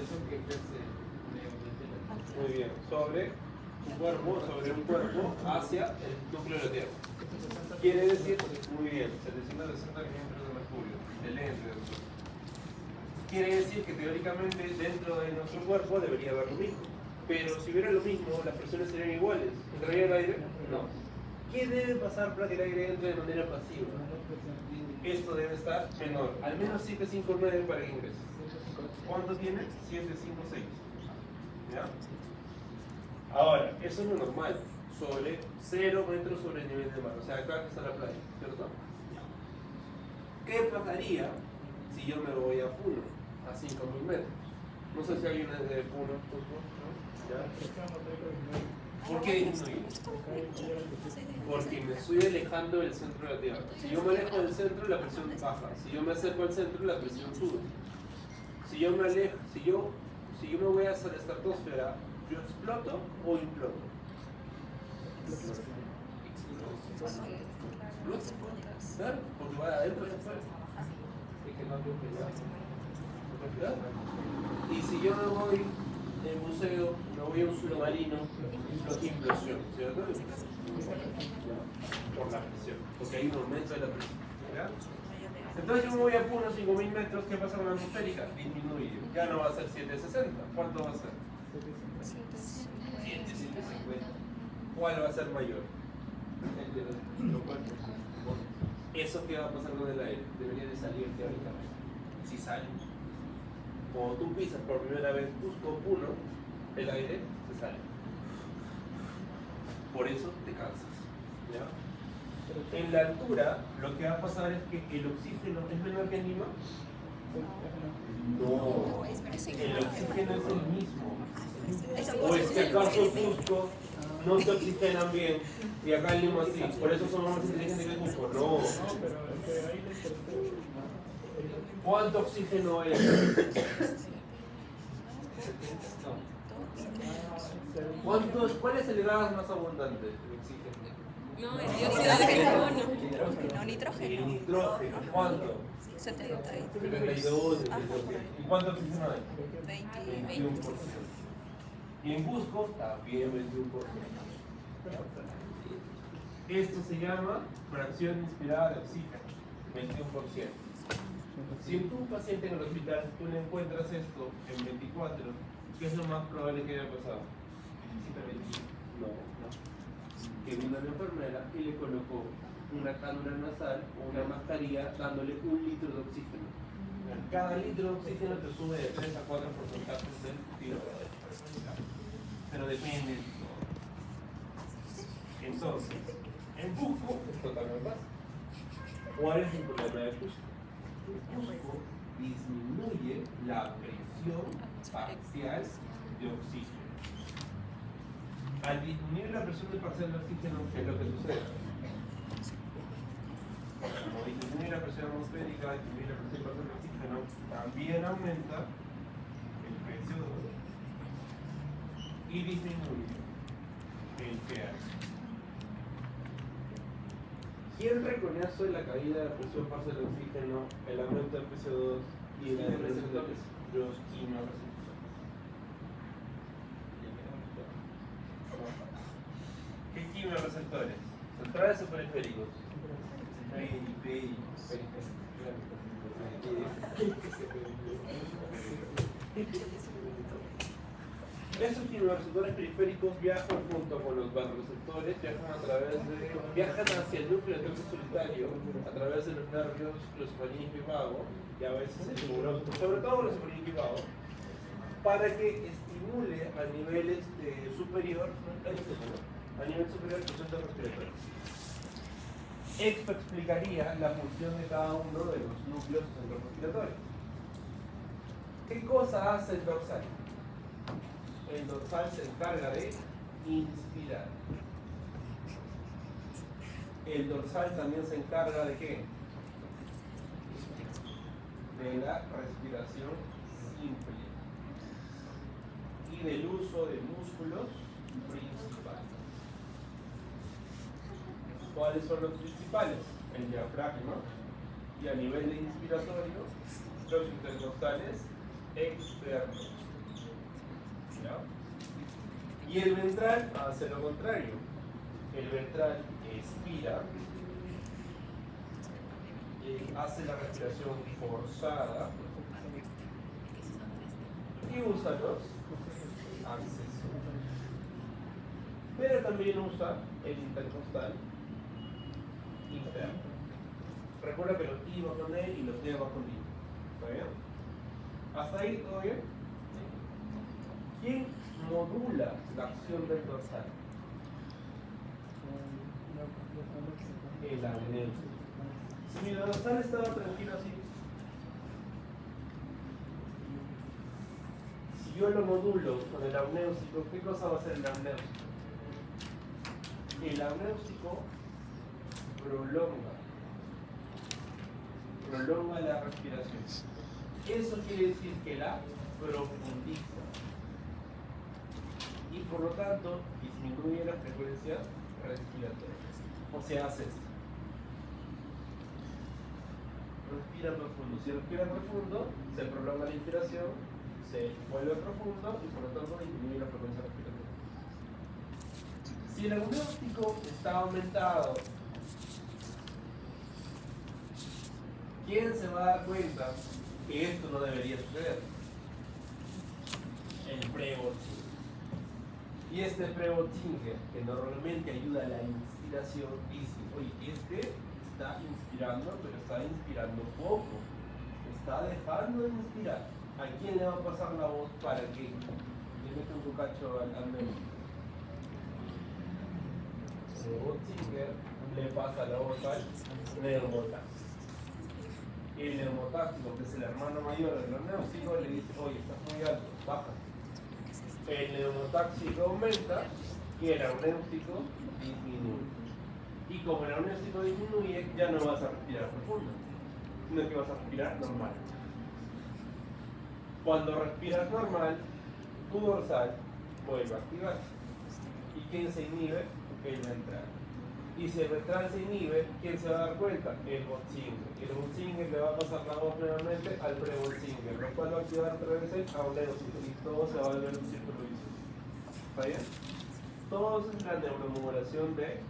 presión que ejerce Muy bien. Sobre un cuerpo hacia el núcleo de la Tierra. Quiere decir, muy bien, 760 milímetros de mercurio. Excelente, doctor. Quiere decir que teóricamente dentro de nuestro cuerpo debería haber lo mismo. Pero si hubiera lo mismo, las presiones serían iguales. ¿Entraría el aire? No. ¿Qué debe pasar para que el aire entre de manera pasiva? Esto debe estar menor, al menos 759 para que ingrese. ¿Cuánto tiene? 756. ¿Ya? Ahora, eso es lo normal, sobre 0 metros sobre el nivel del mar, o sea, acá está la playa, ¿cierto? ¿Qué pasaría si yo me voy a Puno, a 5000 metros? No sé si alguien es de Puno, ¿no? ¿Ya? ¿Por qué disminuye? Porque me estoy alejando del centro de la Tierra. Si yo me alejo del centro, la presión baja. Si yo me acerco al centro, la presión sube. Si yo me alejo, si yo me voy hacia la estratosfera, ¿yo exploto o imploto? Claro, porque va de adentro hacia afuera. Y si yo me voy en buceo, me voy a un submarino, implosión, ¿cierto? Por la presión, porque hay un aumento de la presión. ¿Ya? Entonces yo me voy a Puno 5000 metros, ¿qué pasa con la atmosférica? Disminuye, ya no va a ser 760, ¿cuánto va a ser? 750. ¿Cuál va a ser mayor? ¿Eso qué va a pasar con el aire? Debería de salir teóricamente. Si sale. Cuando tú pisas por primera vez Cusco, Puno, el aire se sale. Por eso te cansas. ¿Ya? En la altura, lo que va a pasar es que el oxígeno es menor que en Lima. No, el oxígeno es el mismo. ¿O es que acaso en Cusco no se oxigenan bien y acá en Lima sí? Por eso somos más inteligentes que Cusco. No. ¿Cuánto oxígeno es? ¿Cuál es el gas más abundante? El oxígeno. No, el dióxido de carbono. No, El nitrógeno. nitrógeno. ¿Cuánto? 72. ¿Y cuánto oxígeno hay? 21%. Y en Cusco también 21%. Esto se llama fracción inspirada de oxígeno, 21%. Si tú un paciente en el hospital, tú le encuentras esto en 24, ¿qué es lo más probable que haya pasado? No. Que vino la enfermera y le colocó una cánula nasal o una mascarilla dándole 1 litro de oxígeno. Cada litro de oxígeno te sube de 3 a 4 porcentajes del tiro. Pero depende. Entonces, en Cusco esto también pasa. ¿Cuál es el problema de Cusco? Cusco disminuye la presión parcial de oxígeno. Al disminuir la presión parcial de oxígeno, ¿qué es lo que sucede? Como disminuye la presión atmosférica, disminuye la presión parcial de oxígeno, también aumenta el PCO2 y disminuye el pH. ¿Quién reconoce la caída de la presión parcial de oxígeno, el aumento del PCO2 y la depresión de los quimioreceptores? ¿Qué quimioreceptores? ¿Centrales o periféricos? Estos quimioreceptores periféricos viajan junto con los vasoreceptores, viajan hacia el núcleo del solitario a través de los nervios closofaringe y vago, y a veces el neurón, sobre todo closofaringe y vago, para que estimule a nivel superior, a nivel superior el proceso respiratorio. Esto explicaría la función de cada uno de los núcleos centrorespiratorios. ¿Qué cosa hace el dorsal? El dorsal se encarga de inspirar. El dorsal también se encarga de ¿qué? De la respiración simple y del uso de músculos principales. ¿Cuáles son los principales? El diafragma y a nivel de inspiratorio los intercostales externos. ¿Ya? Y el ventral hace lo contrario. El ventral expira, hace la respiración forzada y usa los accesos. Pero también usa el intercostal interno. Recuerda que los I van con E y los D van con I. ¿Está bien? ¿Hasta ahí todo bien? ¿Quién modula la acción del dorsal? El anéusico. Si mi dorsal estaba tranquilo así, si yo lo modulo con el amnéusico, ¿qué cosa va a hacer el amnéusico? El amnéusico prolonga la respiración. Eso quiere decir que la profundiza y por lo tanto disminuye la frecuencia respiratoria. O sea, hace esto. Respira profundo. Si respira profundo, se prolonga la inspiración, se vuelve profundo y por lo tanto disminuye la frecuencia respiratoria. Si el amnéusico está aumentado, ¿quién se va a dar cuenta que esto no debería suceder? El pre-Boltzmann. Y este pre-Boltzmann, que normalmente ayuda a la inspiración, dice, oye, este está inspirando, pero está inspirando poco. Está dejando de inspirar. ¿A quién le va a pasar la voz para que le meta un cucacho al amnéusico? El Boltzmann le pasa la voz al neumotáxico. El neumotáxico, que es el hermano mayor del amnéusico, le dice, oye, estás muy alto, baja. El neumotáxico aumenta y el amnéusico disminuye. Y como el amnéusico disminuye, ya no vas a respirar profundo, sino que vas a respirar normal. Cuando respiras normal, tu dorsal vuelve a activarse. ¿Y quién se inhibe? El ventral. Y si el ventral se inhibe, ¿quién se va a dar cuenta? El Boltzmann. El Boltzmann le va a pasar la voz nuevamente al pre-Boltzmann, lo cual va a activar otra vez el amnéusico y todo se va a volver un círculo vicioso. ¿Está bien? Todo es la neuromodulación de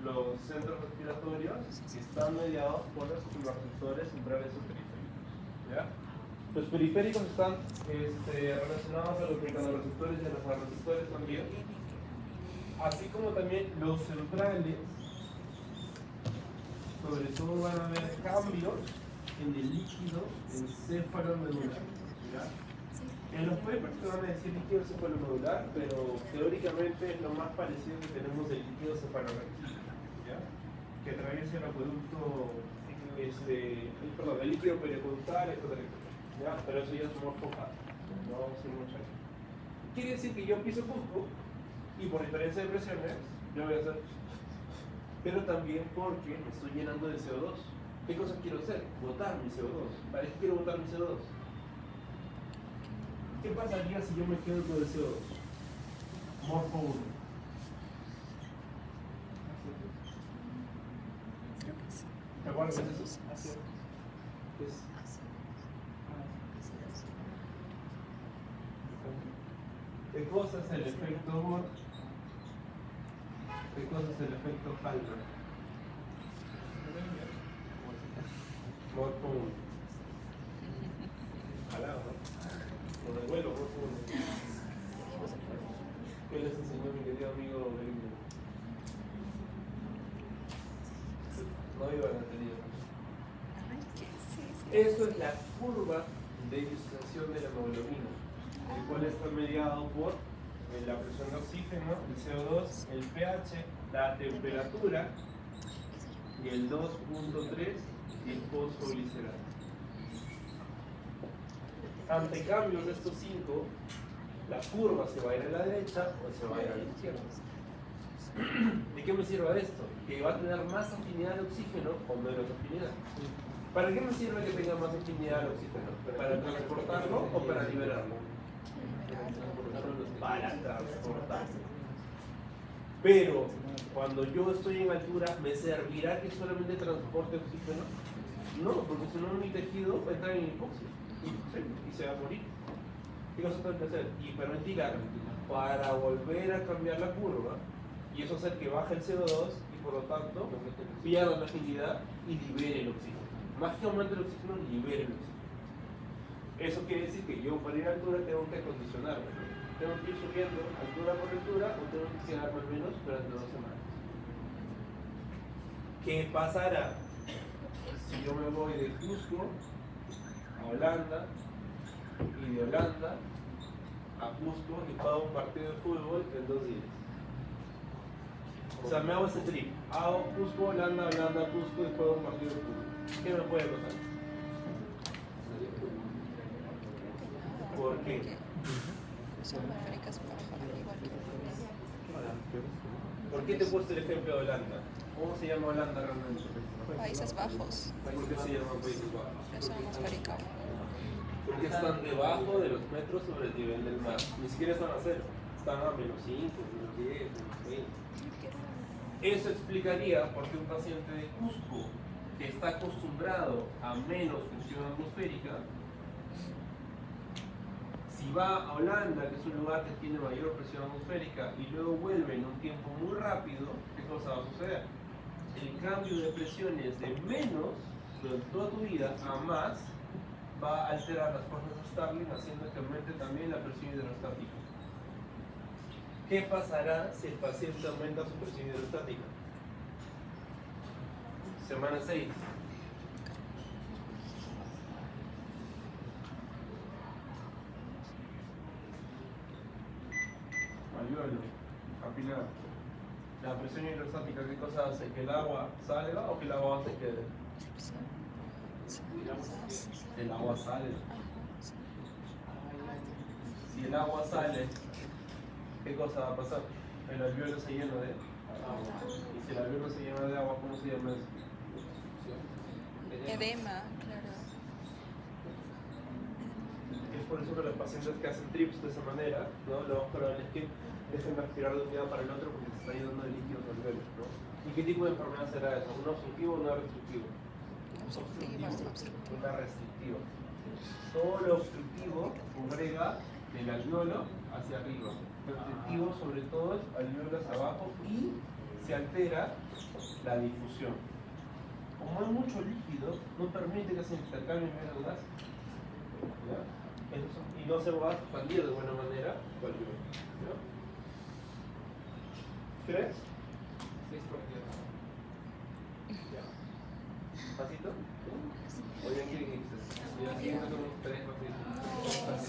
los centros respiratorios que están mediados por los receptores centrales o periféricos. ¿Ya? Los periféricos están relacionados a los mecanoreceptores y a los receptores también, así como también los centrales. Sobre todo van a haber cambios en el líquido encefalomedular. En los papers te van a decir líquido cefalomedular, pero teóricamente es lo más parecido que tenemos del líquido cefalorraquídeo, que atraviesa el acueducto, el líquido pericontal, etc. Pero eso ya es más focado, no vamos a ir mucho ahí. Quiere decir que yo empiezo poco y por diferencia de presiones, yo voy a hacer, pero también porque me estoy llenando de CO2. ¿Qué cosa quiero hacer? Botar mi CO2. ¿Para qué quiero botar mi CO2? ¿Qué pasaría si yo me quedo con el CO2? Morfo 1. ¿Te acuerdas de eso? ¿Qué cosa es el efecto Mort? ¿Qué cosa es el efecto Halmer? Morfo 1. Jalado, ¿no? Con el vuelo, Morfo 1. ¿Qué les enseñó mi querido amigo Benigno? No iba a la teoría. Eso es la curva de disociación de la hemoglobina, el cual está mediado por la presión de oxígeno, el CO2, el pH, la temperatura y el 2.3 y el fosfoglicerol. Ante cambios de estos 5, la curva se va a ir a la derecha o se va a ir a la izquierda. ¿De qué me sirve esto? Que va a tener más afinidad al oxígeno o menos afinidad. ¿Para qué me sirve que tenga más afinidad al oxígeno? ¿Para transportarlo o para liberarlo? Para transportarlo. Pero cuando yo estoy en altura, ¿me servirá que solamente transporte oxígeno? No, porque si no mi tejido va a entrar en hipoxia y se va a morir. ¿Qué cosa tengo que hacer? Hiperventilar para volver a cambiar la curva y eso hace que baje el CO2 y por lo tanto pierda la agilidad y libere el oxígeno. Más que aumente el oxígeno, libere el oxígeno. Eso quiere decir que yo para ir a altura tengo que acondicionarme. Tengo que ir subiendo altura por altura o tengo que quedarme al menos durante 2 semanas. ¿Qué pasará si yo me voy de Cusco a Holanda y de Holanda a Cusco y pago un partido de fútbol en 2 días? O sea, me hago ese trip. Hago Cusco, Holanda, Holanda, Cusco y juego un partido de fútbol. ¿Qué me puede pasar? ¿Por qué? Son atmosféricas para Holanda igual que ¿Por qué te he puesto el ejemplo de Holanda? ¿Cómo se llama Holanda realmente? Países Bajos. ¿Por qué se llama Países Bajos? Presión atmosférica. Porque están debajo de los metros sobre el nivel del mar. Ni siquiera están a cero. Están a -5, -10, -20. Eso explicaría por qué un paciente de Cusco que está acostumbrado a menos presión atmosférica, si va a Holanda, que es un lugar que tiene mayor presión atmosférica, y luego vuelve en un tiempo muy rápido, ¿qué cosa va a suceder? El cambio de presiones de menos durante toda tu vida a más va a alterar las fuerzas de Starling, haciendo que aumente también la presión hidrostática. ¿Qué pasará si el paciente aumenta su presión hidrostática? Semana 6. Alveolo, capilar. La presión hidrostática, ¿qué cosa hace? ¿Que el agua salga o que el agua se quede? El agua sale. Si el agua sale, ¿qué cosa va a pasar? El alveolo se llena de agua. Y si el alveolo se llena de agua, ¿cómo se llama eso? Edema, claro. Es por eso que los pacientes que hacen trips de esa manera, ¿no? Lo más probable es que dejen de respirar de un día para el otro porque se está llenando de líquidos alveolos, ¿no? ¿Y qué tipo de enfermedad será eso? ¿Un obstructivo o un restrictivo? Obstructivo. Una restrictiva. Todo lo obstructivo congrega del alveolo hacia arriba. Lo restrictivo sobre todo es alveolo hacia abajo y se altera la difusión. Como hay mucho líquido, no permite que se intercambien menos gases. ¿Ya? Y no se va a expandir de buena manera el alveolo. ¿Ya? ¿Crees? ¿Ya? ¿Pasito? ¿O ya quieren irse? Ya siguen con unos 3 pasitos.